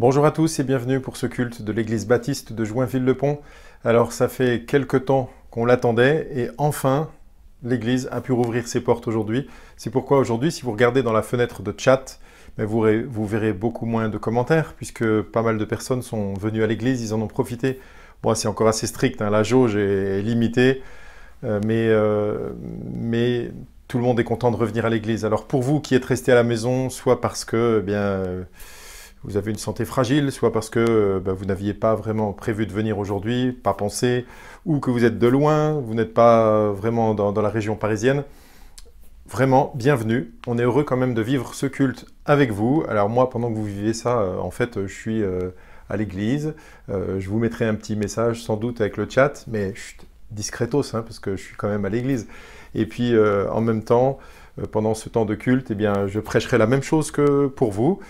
Bonjour à tous et bienvenue pour ce culte de l'église baptiste de Joinville-le-Pont. Alors ça fait quelque temps qu'on l'attendait et enfin l'église a pu rouvrir ses portes aujourd'hui. C'est pourquoi aujourd'hui, si vous regardez dans la fenêtre de chat, vous verrez beaucoup moins de commentaires puisque pas mal de personnes sont venues à l'église, ils en ont profité. Bon, c'est encore assez strict, hein, la jauge est limitée, mais tout le monde est content de revenir à l'église. Alors pour vous qui êtes restés à la maison, soit parce que vous avez une santé fragile, soit parce que vous n'aviez pas vraiment prévu de venir aujourd'hui, pas pensé, ou que vous êtes de loin, vous n'êtes pas vraiment dans la région parisienne. Vraiment, bienvenue. On est heureux quand même de vivre ce culte avec vous. Alors moi, pendant que vous vivez ça, en fait, je suis à l'église. Je vous mettrai un petit message sans doute avec le chat, mais chut, discretos, hein, parce que je suis quand même à l'église. Et puis, en même temps, pendant ce temps de culte, eh bien, je prêcherai la même chose que pour vous.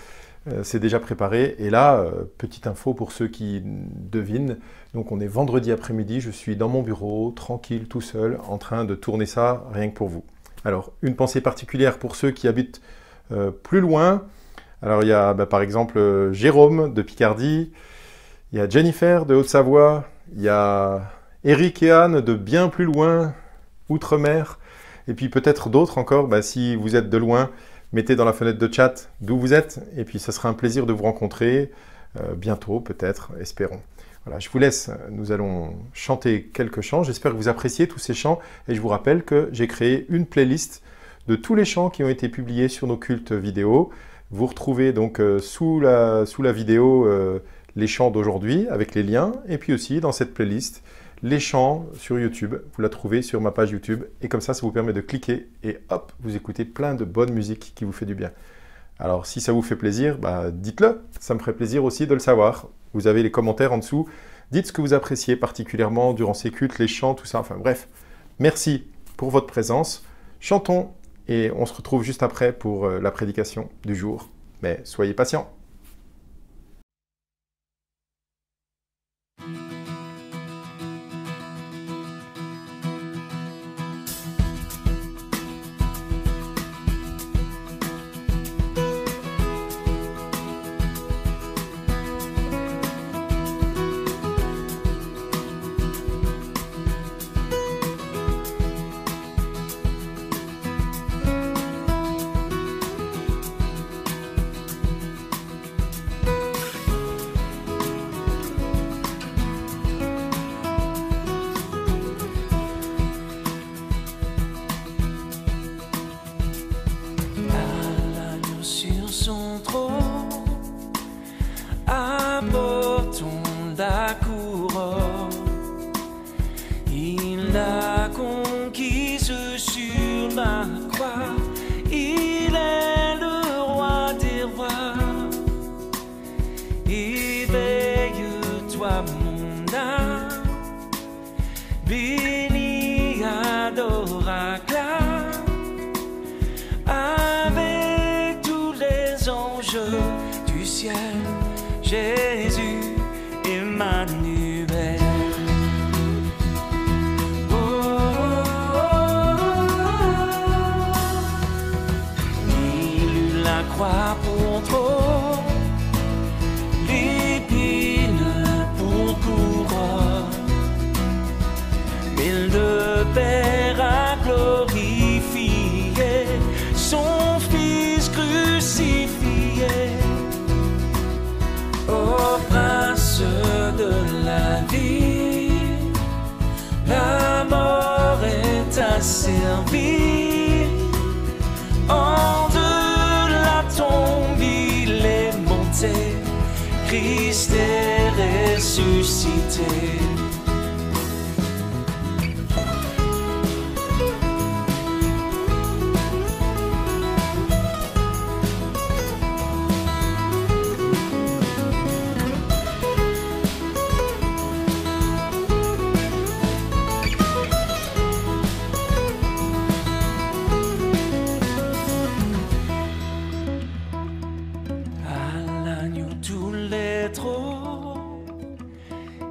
C'est déjà préparé. Et là, petite info pour ceux qui devinent. Donc on est vendredi après-midi, je suis dans mon bureau, tranquille, tout seul, en train de tourner ça rien que pour vous. Alors, une pensée particulière pour ceux qui habitent plus loin. Alors il y a par exemple Jérôme de Picardie, il y a Jennifer de Haute-Savoie, il y a Eric et Anne de bien plus loin, Outre-mer, et puis peut-être d'autres encore, si vous êtes de loin, mettez dans la fenêtre de chat d'où vous êtes, et puis ça sera un plaisir de vous rencontrer, bientôt peut-être, espérons. Voilà, je vous laisse, nous allons chanter quelques chants, j'espère que vous appréciez tous ces chants, et je vous rappelle que j'ai créé une playlist de tous les chants qui ont été publiés sur nos cultes vidéo. Vous retrouvez donc sous la vidéo les chants d'aujourd'hui avec les liens, et puis aussi dans cette playlist, les chants sur YouTube, vous la trouvez sur ma page YouTube, et comme ça vous permet de cliquer, et hop, vous écoutez plein de bonne musique qui vous fait du bien. Alors si ça vous fait plaisir, dites-le, ça me ferait plaisir aussi de le savoir. Vous avez les commentaires en dessous, dites ce que vous appréciez particulièrement durant ces cultes, les chants, tout ça, enfin bref. Merci pour votre présence, chantons, et on se retrouve juste après pour la prédication du jour. Mais soyez patients. Christ est ressuscité.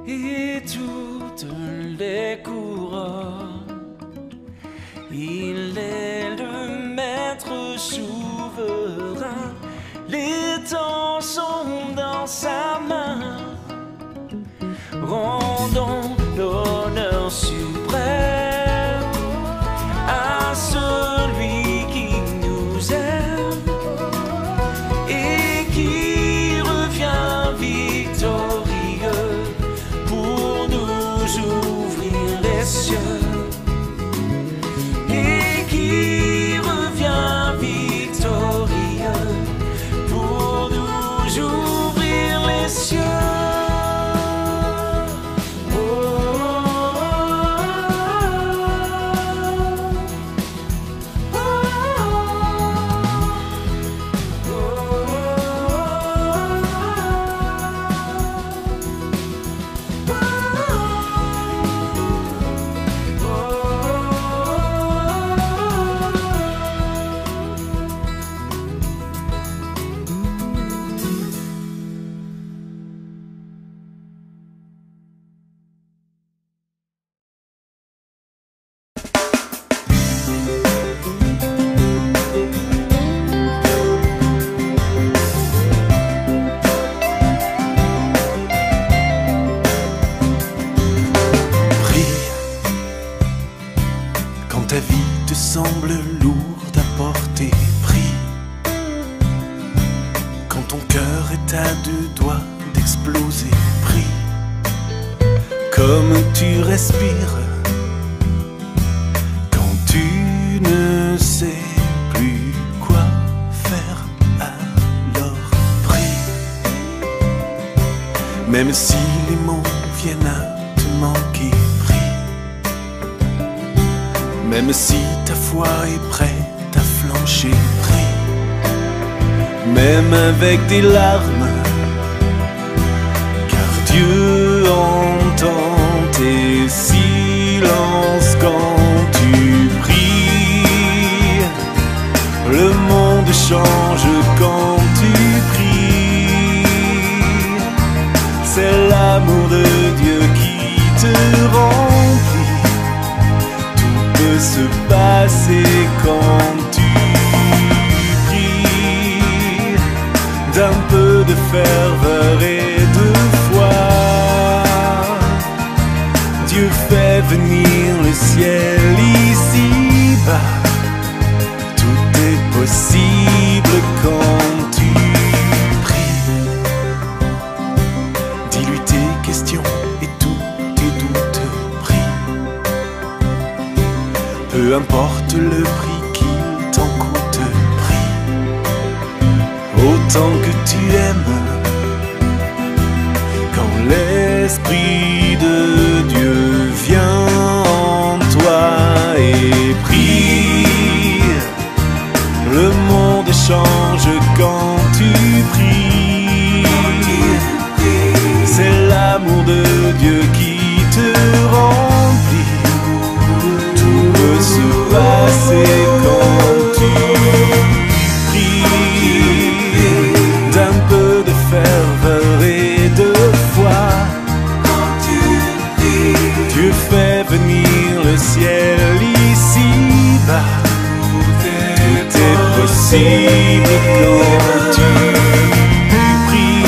Et toutes les couronnes, il est le maître souverain, Les temps sont dans sa main. Rendons l'honneur suprême à celui qui nous aime et qui revient victorieux pour nous ouvrir les cieux. Et qui revient victorieux pour nous ouvrir les cieux. Ta vie te semble lourde à porter, prie. Quand ton cœur est à deux doigts d'exploser, prie. Comme tu respires, quand tu ne sais plus quoi faire, alors prie. Même si les mots viennent à te manquer, prie. Même si ta foi est prête à flancher, prie. Même avec des larmes, car Dieu entend tes silences quand tu pries. Le monde change quand tu pries. C'est l'amour de Dieu qui te remplit. Se passer quand tu pries, d'un peu de ferveur et de foi. Dieu fait venir le ciel ici-bas. Tout est possible quand tu pries. Dis-lui tes questions et tous tes doutes. Peu importe le prix qu'il t'en coûte, prie. Autant que tu aimes, quand l'Esprit de Dieu vient en toi et prie. Le monde change quand tu pries. C'est l'amour de Dieu qui te remplit. Se passer quand tu pries, d'un peu de ferveur et de foi. Quand tu pries, Dieu fait venir le ciel ici-bas. Tout est possible quand tu pries.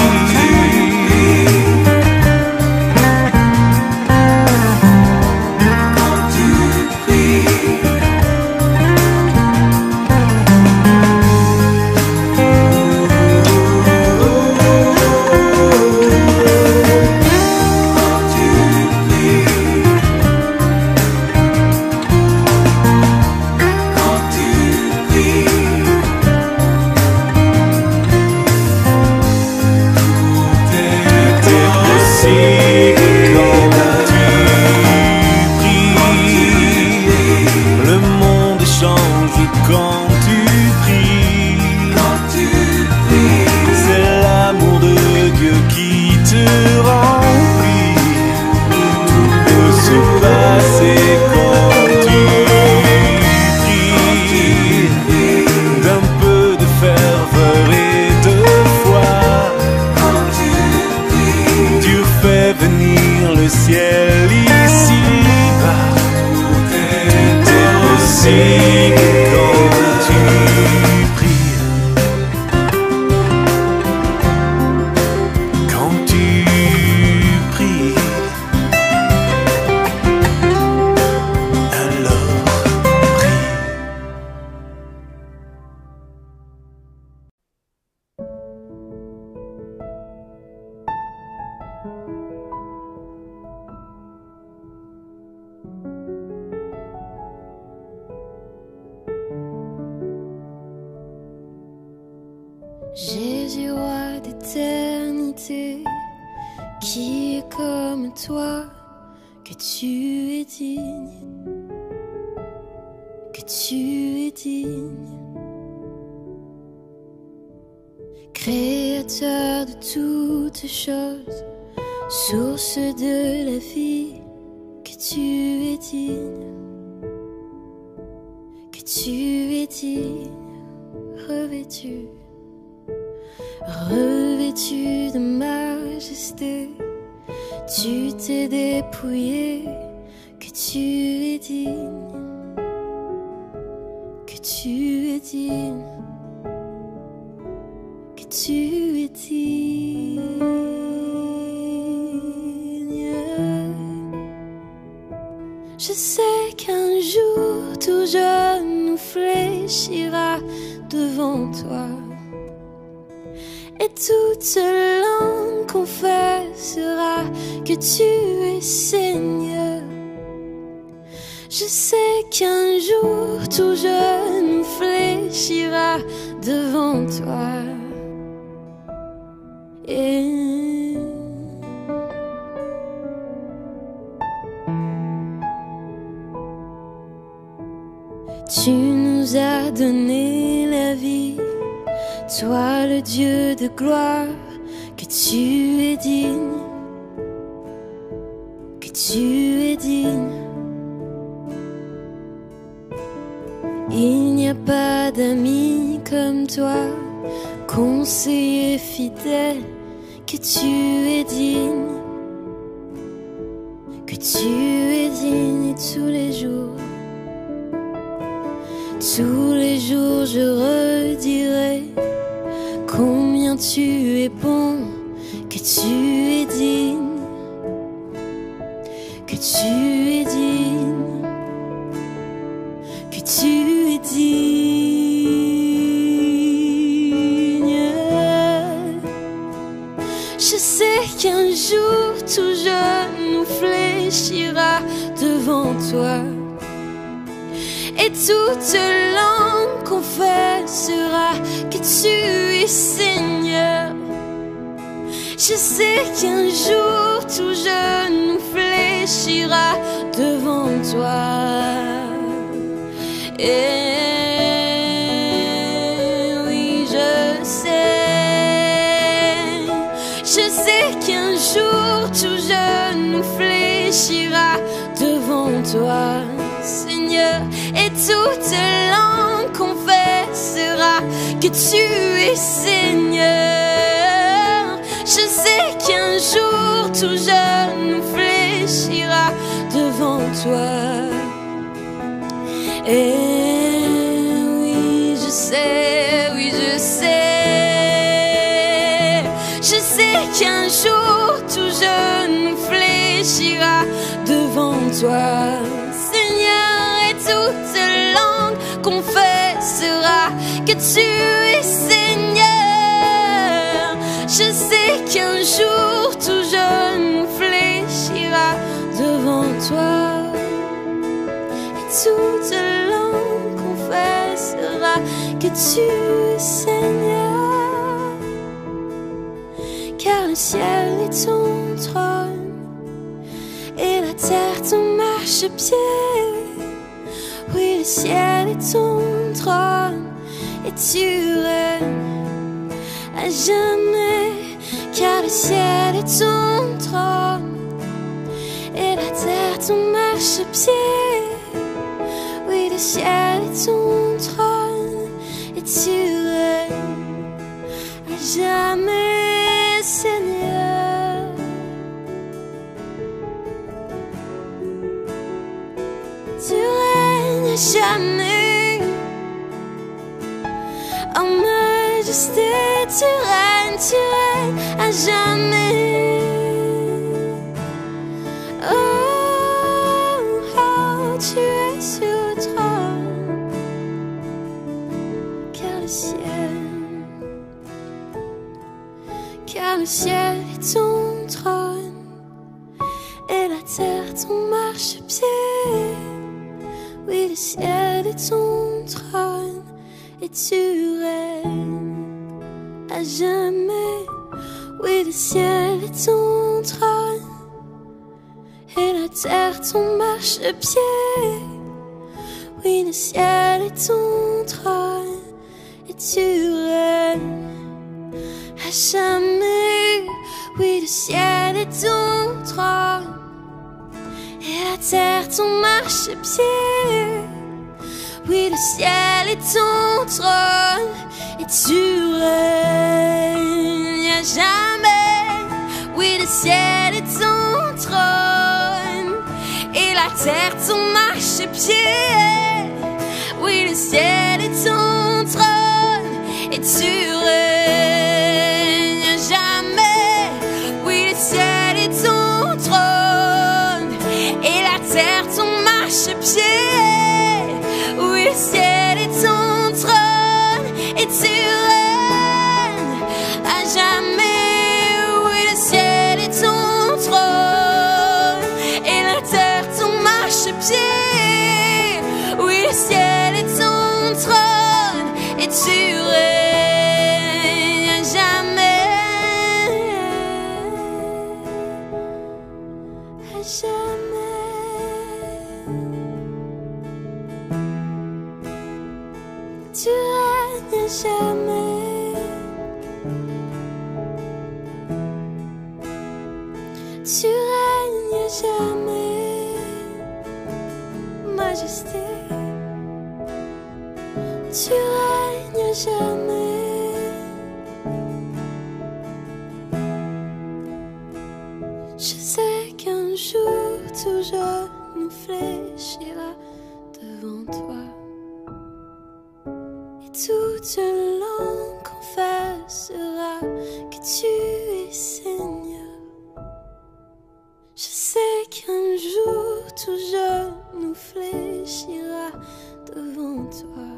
et roi d'éternité, qui est comme toi, que tu es digne, que tu es digne. Créateur de toutes choses, source de la vie, que tu es digne, que tu es digne, revêtu, revêtu de majesté, tu t'es dépouillé, que tu es digne, que tu es digne, que tu es digne. Je sais qu'un jour tout genou fléchira devant toi, et toute langue confessera que tu es Seigneur. Je sais qu'un jour tout genou fléchira devant toi. Et tu nous as donné la vie, toi le Dieu de gloire, que tu es digne, que tu es digne. Il n'y a pas d'amis comme toi, conseiller fidèle, que tu es digne, que tu es digne. Et tous les jours je redirai combien tu es bon, que tu es digne, que tu es digne, que tu es digne. Je sais qu'un jour tout genou fléchira devant toi, et toute langue confessera que tu es Seigneur. Je sais qu'un jour tout genou fléchira devant toi. Et oui, je sais qu'un jour tout genou fléchira devant toi, Seigneur, et toute langue confessera que tu es Seigneur. Je sais qu'un jour tout genou fléchira devant toi. Et oui, je sais, je sais qu'un jour tout genou fléchira devant toi, Seigneur, et toute langue confessera que tu es Seigneur. Je sais qu'un jour tout genou fléchira devant toi, et toute langue confessera que tu es Seigneur. Car le ciel est ton trône, et la terre ton marchepied. Oui, le ciel est ton trône, et tu règnes à jamais. Car le ciel est ton trône, et la terre ton marchepied. Oui, le ciel est ton trône, et tu règnes à jamais, Seigneur. Tu règnes à jamais, en majesté. Tu règnes à jamais. Oh, oh, tu es sur le trône. Car le ciel est ton trône, et la terre ton marchepied. Oui, le ciel est ton trône, et tu règnes à à jamais. Oui, le ciel est ton trône et la terre ton marchepied. Oui, le ciel est ton trône et tu règnes à jamais. Oui, le ciel est ton trône et la terre ton marchepied. Oui, le ciel est ton trône et tu règnes à jamais. Oui, le ciel est ton trône et la terre ton marchepied. Oui, le ciel est ton trône et tu règnes à jamais. Oui, le ciel est ton trône et la terre ton marchepied. Oui, le ciel est ton trône et tu règnes à jamais. Oui, le ciel est ton trône et la terre ton marchepied. Oui, le ciel est ton trône et tu règnes à jamais. À jamais. Tu règnes à jamais. Tu règnes à jamais. Majesté. Tu règnes à jamais. Je sais qu'un jour tout genou fléchira devant toi. Toute langue confessera que tu es Seigneur. Je sais qu'un jour tout genou fléchira devant toi.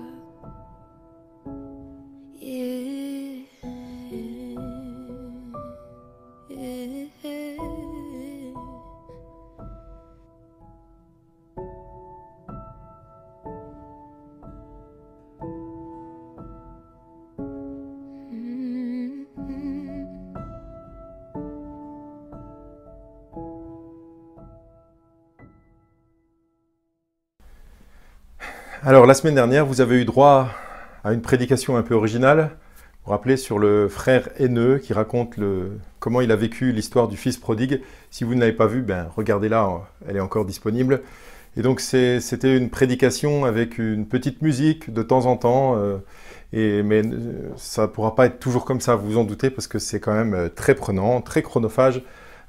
Yeah. Yeah. Alors, la semaine dernière, vous avez eu droit à une prédication un peu originale. Vous vous rappelez, sur le frère haineux qui raconte comment il a vécu l'histoire du fils prodigue. Si vous ne l'avez pas vue, regardez-la, elle est encore disponible. Et donc, c'était une prédication avec une petite musique de temps en temps. Mais ça ne pourra pas être toujours comme ça, vous vous en doutez, parce que c'est quand même très prenant, très chronophage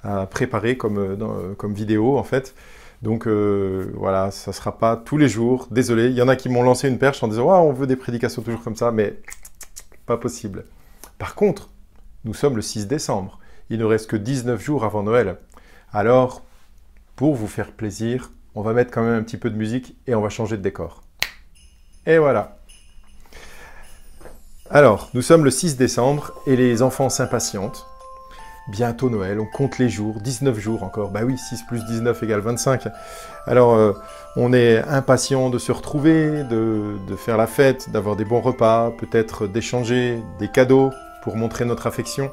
à préparer comme vidéo, en fait. Donc voilà, ça ne sera pas tous les jours. Désolé, il y en a qui m'ont lancé une perche en disant « Ah, on veut des prédications toujours comme ça », mais pas possible. Par contre, nous sommes le 6 décembre. Il ne reste que 19 jours avant Noël. Alors, pour vous faire plaisir, on va mettre quand même un petit peu de musique et on va changer de décor. Et voilà. Alors, nous sommes le 6 décembre et les enfants s'impatientent. Bientôt Noël, on compte les jours, 19 jours encore. Bah oui, 6 plus 19 égale 25. Alors, on est impatient de se retrouver, de faire la fête, d'avoir des bons repas, peut-être d'échanger des cadeaux pour montrer notre affection.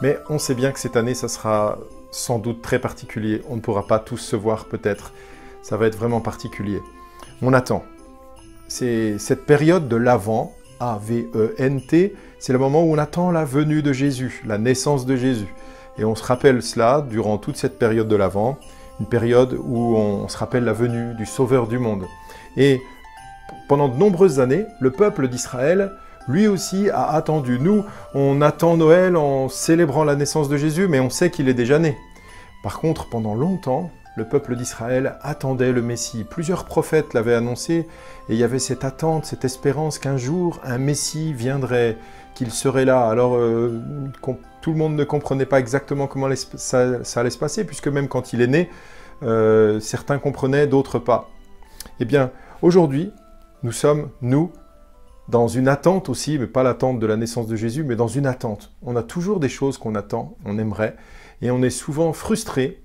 Mais on sait bien que cette année, ça sera sans doute très particulier. On ne pourra pas tous se voir peut-être. Ça va être vraiment particulier. On attend. C'est cette période de l'Avent, A-V-E-N-T, c'est le moment où on attend la venue de Jésus, la naissance de Jésus. Et on se rappelle cela durant toute cette période de l'Avent, une période où on se rappelle la venue du Sauveur du monde. Et pendant de nombreuses années, le peuple d'Israël, lui aussi, a attendu. Nous, on attend Noël en célébrant la naissance de Jésus, mais on sait qu'il est déjà né. Par contre, pendant longtemps, le peuple d'Israël attendait le Messie. Plusieurs prophètes l'avaient annoncé, et il y avait cette attente, cette espérance qu'un jour, un Messie viendrait, qu'il serait là. Alors, tout le monde ne comprenait pas exactement comment ça allait se passer, puisque même quand il est né, certains comprenaient, d'autres pas. Eh bien, aujourd'hui, nous sommes, nous, dans une attente aussi, mais pas l'attente de la naissance de Jésus, mais dans une attente. On a toujours des choses qu'on attend, on aimerait, et on est souvent frustré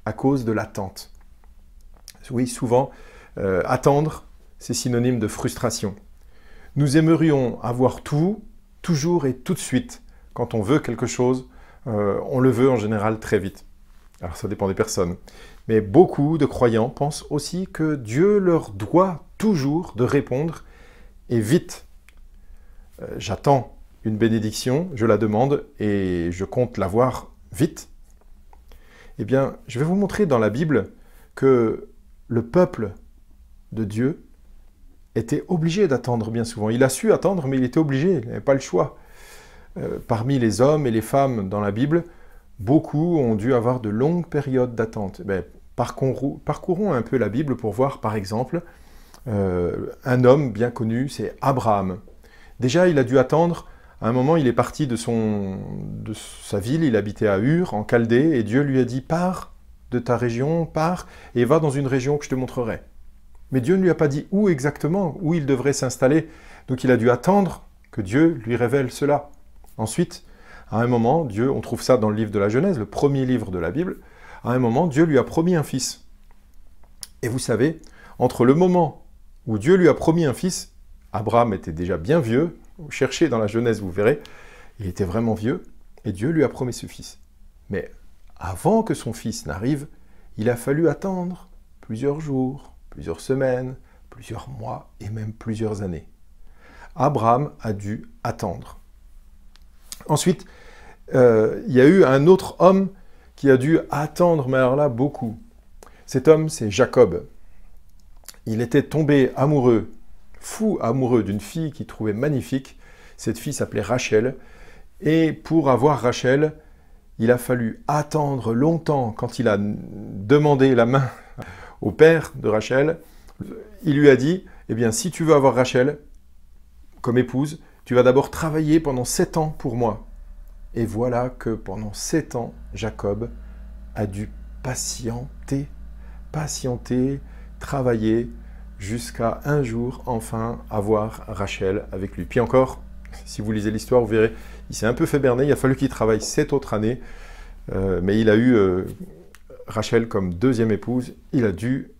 à cause de l'attente. Oui, souvent, attendre, c'est synonyme de frustration. Nous aimerions avoir tout, toujours et tout de suite. quand on veut quelque chose, on le veut en général très vite. Alors ça dépend des personnes. Mais beaucoup de croyants pensent aussi que Dieu leur doit toujours de répondre et vite. J'attends une bénédiction, je la demande et je compte l'avoir vite. Eh bien, je vais vous montrer dans la Bible que le peuple de Dieu était obligé d'attendre bien souvent. Il a su attendre, mais il était obligé, il n'avait pas le choix. Parmi les hommes et les femmes dans la Bible, beaucoup ont dû avoir de longues périodes d'attente. Parcourons un peu la Bible pour voir, par exemple, un homme bien connu, c'est Abraham. Déjà, il a dû attendre. À un moment, il est parti de sa ville, il habitait à Ur, en Chaldée, et Dieu lui a dit « Pars de ta région, pars, et va dans une région que je te montrerai. » Mais Dieu ne lui a pas dit où exactement, où il devrait s'installer. Donc il a dû attendre que Dieu lui révèle cela. Ensuite, à un moment, Dieu, on trouve ça dans le livre de la Genèse, le premier livre de la Bible, à un moment, Dieu lui a promis un fils. Et vous savez, entre le moment où Dieu lui a promis un fils, Abraham était déjà bien vieux, vous cherchez dans la Genèse, vous verrez, il était vraiment vieux, et Dieu lui a promis ce fils. Mais avant que son fils n'arrive, il a fallu attendre plusieurs jours, plusieurs semaines, plusieurs mois et même plusieurs années. Abraham a dû attendre. Ensuite, il y a eu un autre homme qui a dû attendre, mais alors là, beaucoup. Cet homme, c'est Jacob. Il était tombé amoureux, fou amoureux d'une fille qu'il trouvait magnifique. Cette fille s'appelait Rachel. Et pour avoir Rachel, il a fallu attendre longtemps. Quand il a demandé la main au père de Rachel, il lui a dit, eh bien, si tu veux avoir Rachel comme épouse, tu vas d'abord travailler pendant 7 ans pour moi. Et voilà que pendant 7 ans, Jacob a dû patienter, travailler, jusqu'à un jour, enfin, avoir Rachel avec lui. Puis encore, si vous lisez l'histoire, vous verrez, il s'est un peu fait berner, il a fallu qu'il travaille 7 autres années, mais il a eu Rachel comme deuxième épouse, il a dû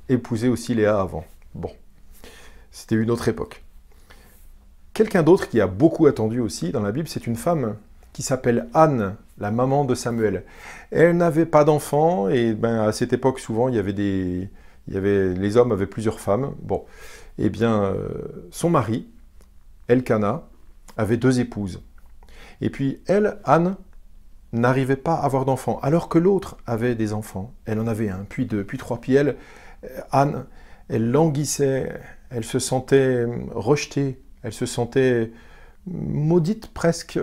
épouser aussi Léa avant. Bon, c'était une autre époque. Quelqu'un d'autre qui a beaucoup attendu aussi dans la Bible, c'est une femme qui s'appelle Anne, la maman de Samuel. Elle n'avait pas d'enfants, et à cette époque, souvent, les hommes avaient plusieurs femmes. Bon, eh bien, son mari, Elkana, avait 2 épouses. Et puis, elle, Anne, n'arrivait pas à avoir d'enfants, alors que l'autre avait des enfants. Elle en avait 1, puis 2, puis 3. Puis elle, Anne, elle languissait, elle se sentait rejetée, elle se sentait maudite, presque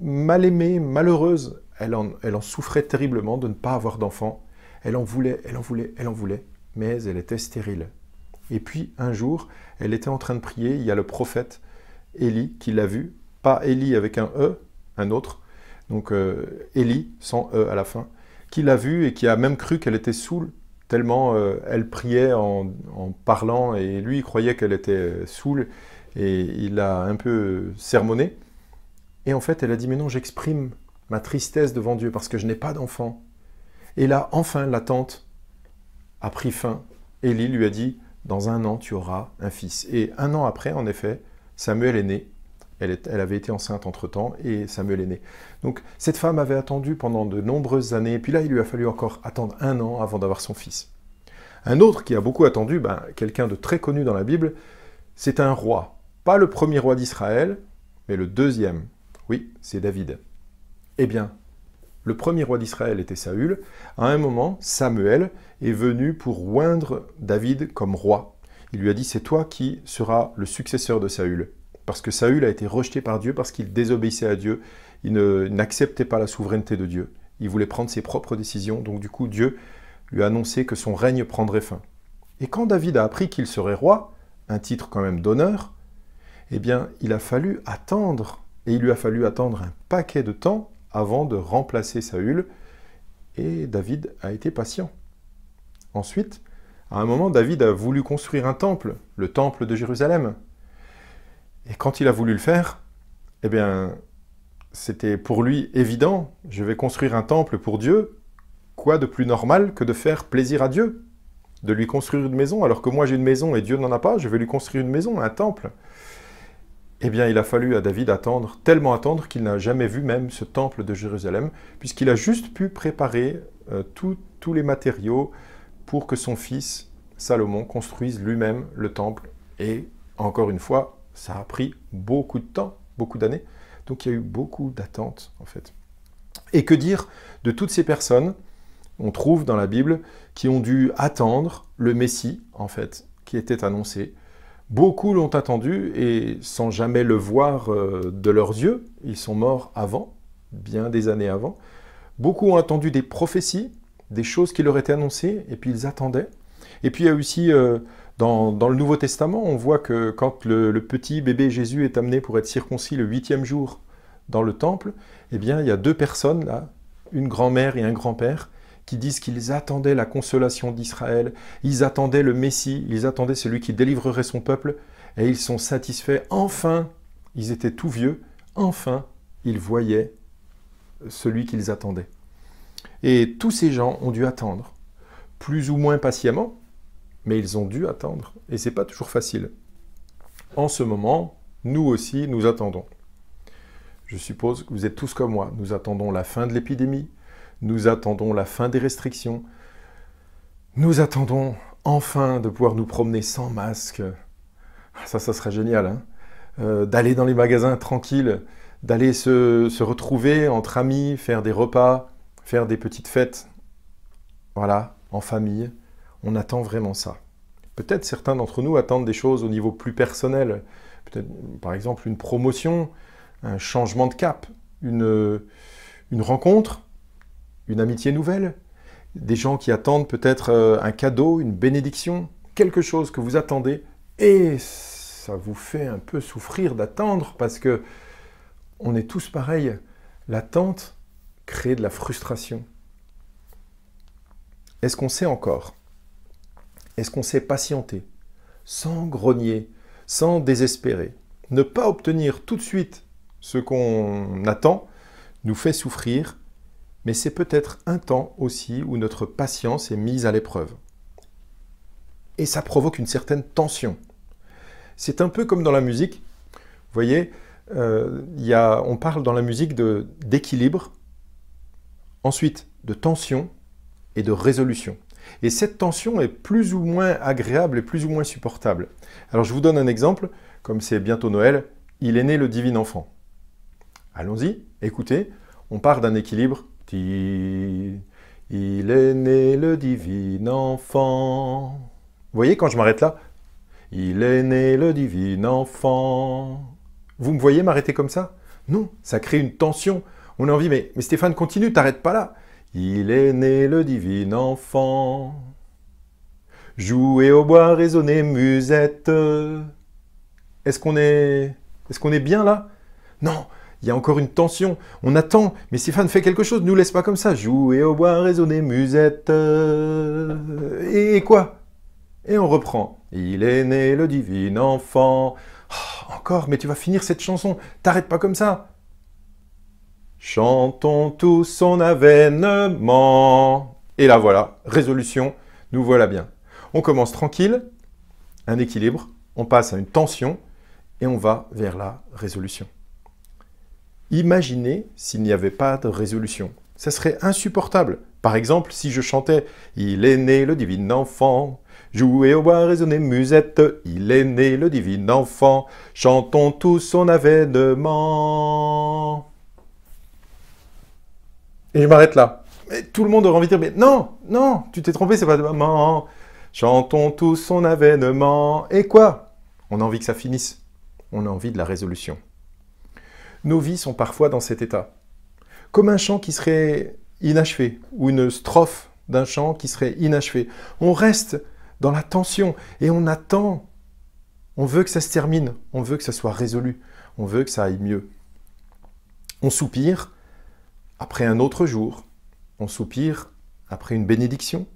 mal aimée, malheureuse. Elle en souffrait terriblement de ne pas avoir d'enfants. Elle en voulait, mais elle était stérile. Et puis, un jour, elle était en train de prier, il y a le prophète Élie qui l'a vue, pas Élie avec un E, un autre, donc Élie, sans E à la fin, qui l'a vue et qui a même cru qu'elle était saoule, tellement elle priait en parlant, et lui, il croyait qu'elle était saoule, et il l'a un peu sermonné. Et en fait, elle a dit, mais non, j'exprime ma tristesse devant Dieu, parce que je n'ai pas d'enfant. Et là, enfin, l'attente a pris fin. Élie lui a dit, dans 1 an, tu auras un fils. Et 1 an après, en effet, Samuel est né. Elle avait été enceinte entre-temps, et Samuel est né. Donc, cette femme avait attendu pendant de nombreuses années, et puis là, il lui a fallu encore attendre 1 an avant d'avoir son fils. Un autre qui a beaucoup attendu, quelqu'un de très connu dans la Bible, c'est un roi. Pas le premier roi d'Israël, mais le 2e. Oui, c'est David. Eh bien, le premier roi d'Israël était Saül. À un moment, Samuel est venu pour oindre David comme roi. Il lui a dit, c'est toi qui seras le successeur de Saül. Parce que Saül a été rejeté par Dieu, parce qu'il désobéissait à Dieu. Il n'acceptait pas la souveraineté de Dieu. Il voulait prendre ses propres décisions. Donc du coup, Dieu lui a annoncé que son règne prendrait fin. Et quand David a appris qu'il serait roi, un titre quand même d'honneur, eh bien, il a fallu attendre. Et il lui a fallu attendre un paquet de temps avant de remplacer Saül. Et David a été patient. Ensuite, à un moment, David a voulu construire un temple, le temple de Jérusalem. Et quand il a voulu le faire, eh bien, c'était pour lui évident, je vais construire un temple pour Dieu. Quoi de plus normal que de faire plaisir à Dieu? De lui construire une maison, alors que moi j'ai une maison et Dieu n'en a pas, je vais lui construire une maison, un temple. eh bien, il a fallu à David attendre, tellement attendre qu'il n'a jamais vu même ce temple de Jérusalem, puisqu'il a juste pu préparer tous les matériaux pour que son fils, Salomon, construise lui-même le temple. Et encore une fois, ça a pris beaucoup de temps, beaucoup d'années. Donc il y a eu beaucoup d'attentes, en fait. Et que dire de toutes ces personnes, on trouve dans la Bible, qui ont dû attendre le Messie, en fait, qui était annoncé. Beaucoup l'ont attendu et sans jamais le voir de leurs yeux. Ils sont morts avant, bien des années avant. Beaucoup ont attendu des prophéties, des choses qui leur étaient annoncées, et puis ils attendaient. Et puis il y a aussi, dans le Nouveau Testament, on voit que quand le petit bébé Jésus est amené pour être circoncis le 8e jour dans le temple, eh bien il y a deux personnes là, une grand-mère et un grand-père, qui disent qu'ils attendaient la consolation d'Israël, ils attendaient le Messie, ils attendaient celui qui délivrerait son peuple, et ils sont satisfaits. Enfin, ils étaient tout vieux, enfin, ils voyaient celui qu'ils attendaient. Et tous ces gens ont dû attendre, plus ou moins patiemment, mais ils ont dû attendre, et c'est pas toujours facile. En ce moment, nous aussi, nous attendons. Je suppose que vous êtes tous comme moi, nous attendons la fin de l'épidémie, nous attendons la fin des restrictions. Nous attendons enfin de pouvoir nous promener sans masque. Ça serait génial, hein, d'aller dans les magasins tranquilles, d'aller se retrouver entre amis, faire des repas, faire des petites fêtes. Voilà, en famille. On attend vraiment ça. Peut-être certains d'entre nous attendent des choses au niveau plus personnel. Peut-être, par exemple, une promotion, un changement de cap, une rencontre, une amitié nouvelle, des gens qui attendent peut-être un cadeau, une bénédiction, quelque chose que vous attendez, et ça vous fait un peu souffrir d'attendre, parce que on est tous pareils. L'attente crée de la frustration. Est-ce qu'on sait encore? Est-ce qu'on sait patienter, sans grogner, sans désespérer? Ne pas obtenir tout de suite ce qu'on attend nous fait souffrir, mais c'est peut-être un temps aussi où notre patience est mise à l'épreuve. Et ça provoque une certaine tension. C'est un peu comme dans la musique. Vous voyez, on parle dans la musique d'équilibre, ensuite de tension et de résolution. Et cette tension est plus ou moins agréable et plus ou moins supportable. Alors je vous donne un exemple, comme c'est bientôt Noël, il est né le divin enfant. Allons-y, écoutez, on part d'un équilibre. Il est né le divin enfant. Vous voyez quand je m'arrête là? Il est né le divin enfant. Vous me voyez m'arrêter comme ça? Non, ça crée une tension. On a envie, mais Stéphane, continue, t'arrêtes pas là. Il est né le divin enfant. Jouer au bois, résonner, musette. Est-ce qu'on est bien là? Non. Il y a encore une tension, on attend, mais Stéphane fait quelque chose, ne nous laisse pas comme ça. Jouer au bois, résonner, musette. Et quoi? Et on reprend. Il est né le divin enfant. Oh, encore, mais tu vas finir cette chanson, t'arrêtes pas comme ça. Chantons tous son avènement. Et là voilà, résolution, nous voilà bien. On commence tranquille, un équilibre, on passe à une tension, et on va vers la résolution. Imaginez s'il n'y avait pas de résolution. Ça serait insupportable. Par exemple, si je chantais « Il est né le divin enfant, jouer au bois, résonner, musette, il est né le divin enfant, chantons tous son avènement. » Et je m'arrête là. Mais tout le monde aurait envie de dire « Mais non, non, tu t'es trompé, c'est pas de maman. Chantons tous son avènement. » Et quoi? On a envie que ça finisse. On a envie de la résolution. Nos vies sont parfois dans cet état. Comme un chant qui serait inachevé, ou une strophe d'un chant qui serait inachevé. On reste dans la tension et on attend. On veut que ça se termine, on veut que ça soit résolu, on veut que ça aille mieux. On soupire après un autre jour, on soupire après une bénédiction,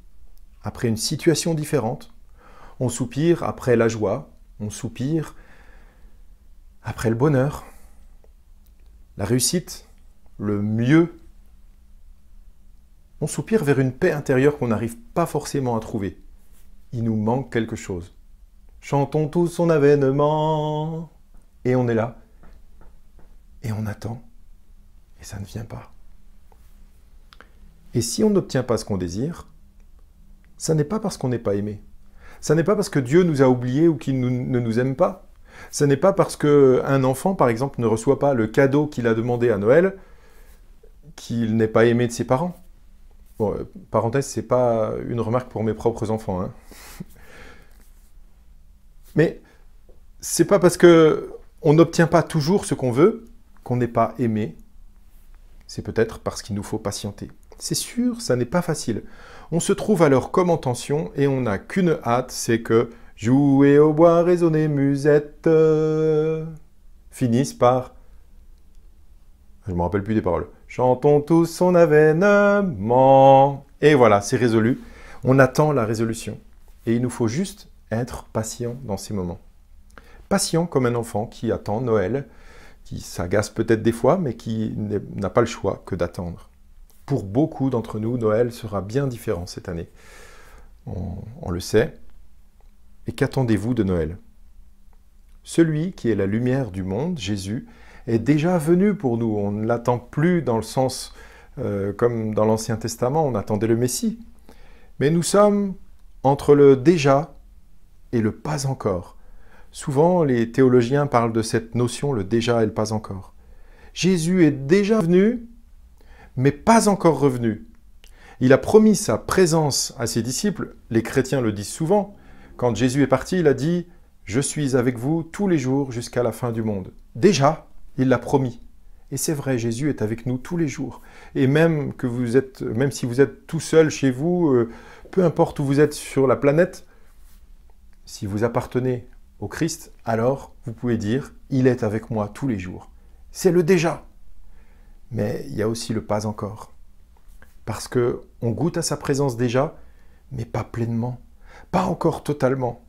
après une situation différente. On soupire après la joie, on soupire après le bonheur. La réussite, le mieux. On soupire vers une paix intérieure qu'on n'arrive pas forcément à trouver. Il nous manque quelque chose. Chantons tous son avènement. et on est là, et on attend, et ça ne vient pas. Et si on n'obtient pas ce qu'on désire, ça n'est pas parce qu'on n'est pas aimé. Ça n'est pas parce que Dieu nous a oubliés ou qu'il ne nous aime pas. Ça n'est pas parce qu'un enfant, par exemple, ne reçoit pas le cadeau qu'il a demandé à Noël qu'il n'est pas aimé de ses parents. Bon, parenthèse, c'est pas une remarque pour mes propres enfants, hein. Mais c'est pas parce qu'on n'obtient pas toujours ce qu'on veut qu'on n'est pas aimé. C'est peut-être parce qu'il nous faut patienter. C'est sûr, ça n'est pas facile. On se trouve alors comme en tension et on n'a qu'une hâte, c'est que jouer au bois, résonner, musette finisse par... Je ne me rappelle plus des paroles. Chantons tous son avènement. Et voilà, c'est résolu. On attend la résolution. Et il nous faut juste être patient dans ces moments. Patient comme un enfant qui attend Noël, qui s'agace peut-être des fois, mais qui n'a pas le choix que d'attendre. Pour beaucoup d'entre nous, Noël sera bien différent cette année. On le sait. Et qu'attendez-vous de Noël? Celui qui est la lumière du monde, Jésus, est déjà venu pour nous. On ne l'attend plus dans le sens comme dans l'Ancien Testament, on attendait le Messie. Mais nous sommes entre le déjà et le pas encore. Souvent, les théologiens parlent de cette notion, le déjà et le pas encore. Jésus est déjà venu, mais pas encore revenu. Il a promis sa présence à ses disciples, les chrétiens le disent souvent. Quand Jésus est parti, il a dit « Je suis avec vous tous les jours jusqu'à la fin du monde ». Déjà, il l'a promis. Et c'est vrai, Jésus est avec nous tous les jours. Et même si vous êtes tout seul chez vous, peu importe où vous êtes sur la planète, si vous appartenez au Christ, alors vous pouvez dire « Il est avec moi tous les jours ». C'est le déjà. Mais il y a aussi le pas encore. Parce qu'on goûte à sa présence déjà, mais pas pleinement, pas encore totalement.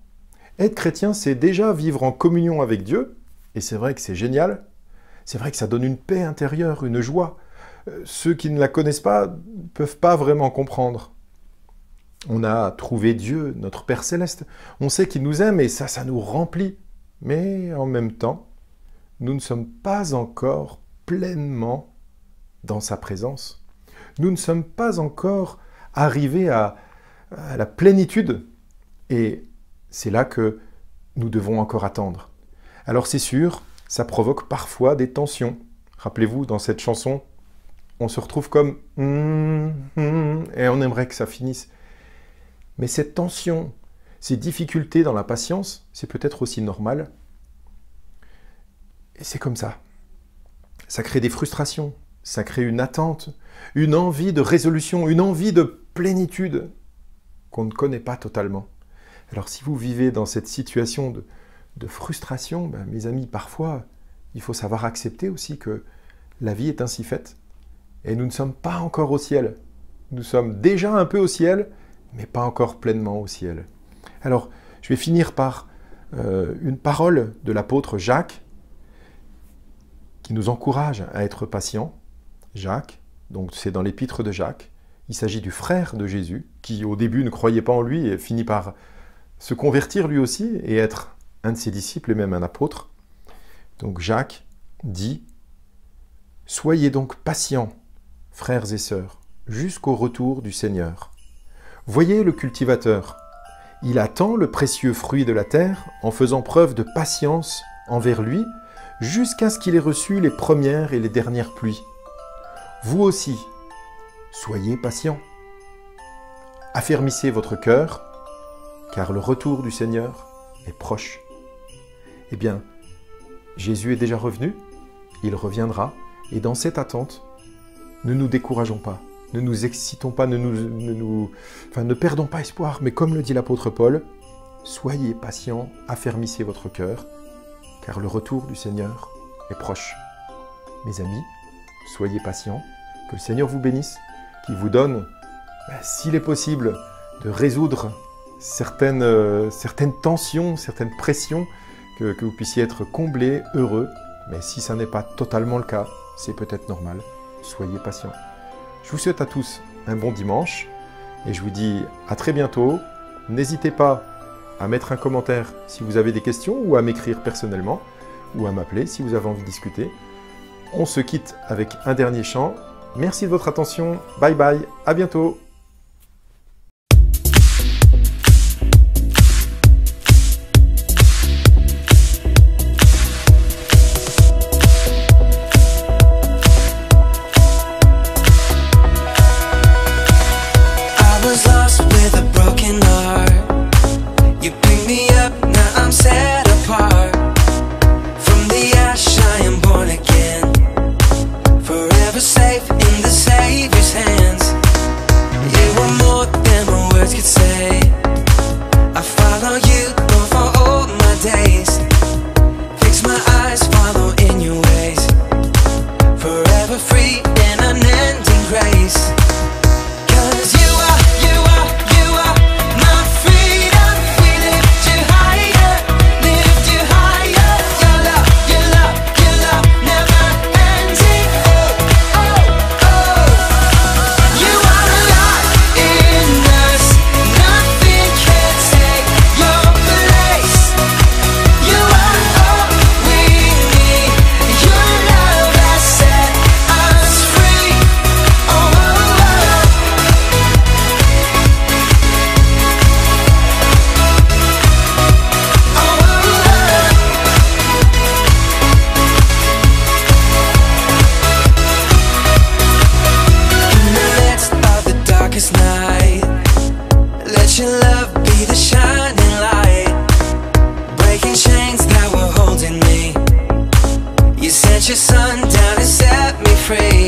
Être chrétien, c'est déjà vivre en communion avec Dieu, et c'est vrai que c'est génial. C'est vrai que ça donne une paix intérieure, une joie. Ceux qui ne la connaissent pas ne peuvent pas vraiment comprendre. On a trouvé Dieu, notre Père Céleste. On sait qu'il nous aime et ça nous remplit. Mais en même temps, nous ne sommes pas encore pleinement dans sa présence. Nous ne sommes pas encore arrivés à la plénitude. Et c'est là que nous devons encore attendre. Alors c'est sûr, ça provoque parfois des tensions. Rappelez-vous, dans cette chanson, on se retrouve comme « et on aimerait que ça finisse ». Mais cette tension, ces difficultés dans la patience, c'est peut-être aussi normal. Et c'est comme ça. Ça crée des frustrations, ça crée une attente, une envie de résolution, une envie de plénitude qu'on ne connaît pas totalement. Alors si vous vivez dans cette situation de frustration, mes amis, parfois, il faut savoir accepter aussi que la vie est ainsi faite. Et nous ne sommes pas encore au ciel. Nous sommes déjà un peu au ciel, mais pas encore pleinement au ciel. Alors, je vais finir par une parole de l'apôtre Jacques, qui nous encourage à être patients. Jacques, donc c'est dans l'épître de Jacques. Il s'agit du frère de Jésus, qui au début ne croyait pas en lui et finit par se convertir lui aussi et être un de ses disciples et même un apôtre. Donc Jacques dit « Soyez donc patients, frères et sœurs, jusqu'au retour du Seigneur. Voyez le cultivateur, il attend le précieux fruit de la terre en faisant preuve de patience envers lui jusqu'à ce qu'il ait reçu les premières et les dernières pluies. Vous aussi, soyez patients. Affermissez votre cœur, car le retour du Seigneur est proche. » Eh bien, Jésus est déjà revenu, il reviendra, et dans cette attente, ne nous décourageons pas, ne nous excitons pas, ne perdons pas espoir, mais comme le dit l'apôtre Paul, soyez patients, affermissez votre cœur, car le retour du Seigneur est proche. Mes amis, soyez patients, que le Seigneur vous bénisse, qu'il vous donne, s'il est possible, de résoudre certaines tensions, certaines pressions, que vous puissiez être comblés, heureux, mais si ça n'est pas totalement le cas, c'est peut-être normal. Soyez patients. Je vous souhaite à tous un bon dimanche et je vous dis à très bientôt. N'hésitez pas à mettre un commentaire si vous avez des questions ou à m'écrire personnellement ou à m'appeler si vous avez envie de discuter. On se quitte avec un dernier chant. Merci de votre attention. Bye bye. À bientôt. Safe in the Savior's hands. You were more than my words could say. I follow you for all my days. Fix my eyes, follow in your ways. Forever free in unending grace. 'Cause you are my freedom. We lift you higher, lift you higher. Your love, your love, your love never ending. You are alive in us. Nothing can take your place. You are all we need. Your love has set us free. In the midst of the darkest night, let your love be the shining light, breaking chains that were holding me. You sent your son down and set me free.